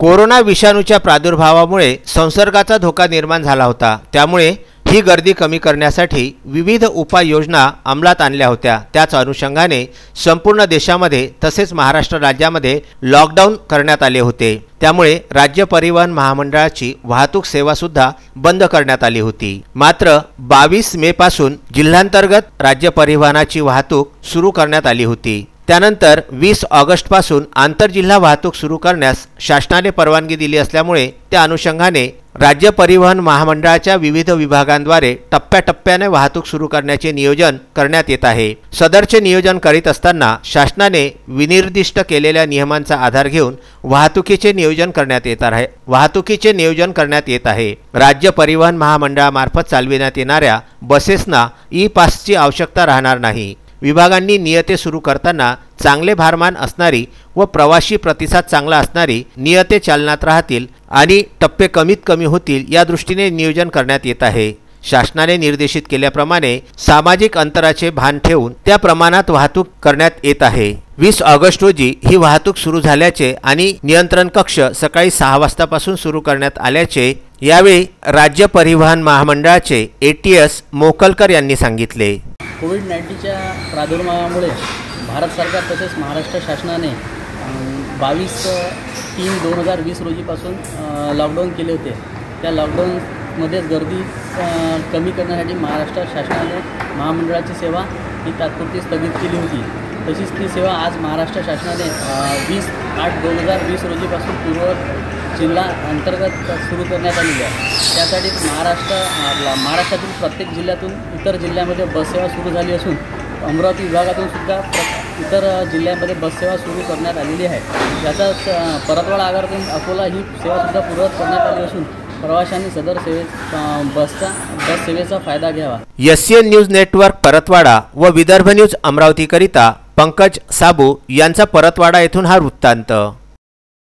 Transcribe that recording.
Corona विषाणूच्या प्रादुर्भावामुळे संसर्गाचा धोका निर्माण झाला होता। त्यामुळे ही गर्दी कमी करण्यासाठी विविध उपाययोजना अंमलात आणल्या होत्या। त्याच अनुषंगाने संपूर्ण देशामध्ये तसेच महाराष्ट्र राज्यामध्ये लॉकडाऊन करण्यात आले होते। त्यामुळे राज्य परिवहन महामंडळाची वाहतूक सेवा सुद्धा बंद करण्यात आली होती। मात्र 22 मे पासून जिल्ह्यांतर्गत राज्य परिवहनाची वाहतूक सुरू करण्यात आली होती। त्यानंतर 20 ऑगस्ट पासून आंतरजिल्हा वाहतूक सुरू करण्यास शासनाने परवानगी दिली असल्यामुळे त्या अनुषंगाने राज्य परिवहन महामंडळाच्या विविध विभागांद्वारे टप्प्याटप्प्याने वाहतूक सुरू करण्याचे नियोजन करण्यात येत आहे। सदरचे नियोजन करीत असताना शासनाने विनिर्दिष्ट केलेल्या नियमांचा आधार घेऊन वाहतुकीचे नियोजन करण्यात येत आहे। राज्य परिवहन महामंडळामार्फत चालविण्यात येणाऱ्या बसेसना ई-पासची आवश्यकता राहणार नाही। विभागांनी नियते सुरू करताना चांगले भारमान असणारी व प्रवासी प्रतिसाद चांगला असणारी नियते चालनात राहतील आणि टप्पे कमीत कमी होतील या दृष्टीने नियोजन करण्यात येत आहे। शासनाने निर्देशित केल्याप्रमाणे सामाजिक अंतराचे भान ठेवून त्या प्रमाणात वाहतूक करण्यात येत आहे। 20 ऑगस्ट रोजी ही वाहतूक सुरू झाल्याचे आणि नियंत्रण कक्ष सकाळी 6 वाजतापासून सुरू करण्यात आल्याचे यावेळी राज्य परिवहन महामंडळाचे ATS मोकलकर यांनी सांगितले। कोविड-19च्या प्रादुर्भावामुळे भारत सरकार तसेच महाराष्ट्र शासनाने 22/3/2020 रोजीपासून लॉकडाऊन केले होते। त्या लॉकडाऊनमध्ये गर्दी कमी करण्यासाठी महाराष्ट्र शासनाने महामंडळाची सेवा ही तात्पुरती स्थगित केली होती। तशीच ती सेवा आज महाराष्ट्र शासनाने 20/8/2020 रोजीपासून पूर्ववत जिल्हा अंतर्गत सुरू करण्यात आलेली आहे। त्यासाठी महाराष्ट्रातील प्रत्येक जिल्ह्यातून इतर जिल्ह्यामध्ये बससेवा सुरू झाली असून अमरावती विभागातून सुद्धा इतर जिल्ह्यांमध्ये बससेवा सुरू करण्यात आलेली आहे। याचाच परतवाडा आगारातून अकोला ही सेवासुद्धा पूर्ववत करण्यात आली असून प्रवाशांनी सदर बस सेवेचा फायदा घ्यावा। SCN न्यूज नेटवर्क परतवाडा व विदर्भ न्यूज अमरावती करिता पंकज साबू यांचा परतवाडा येथून हा वृत्तांत।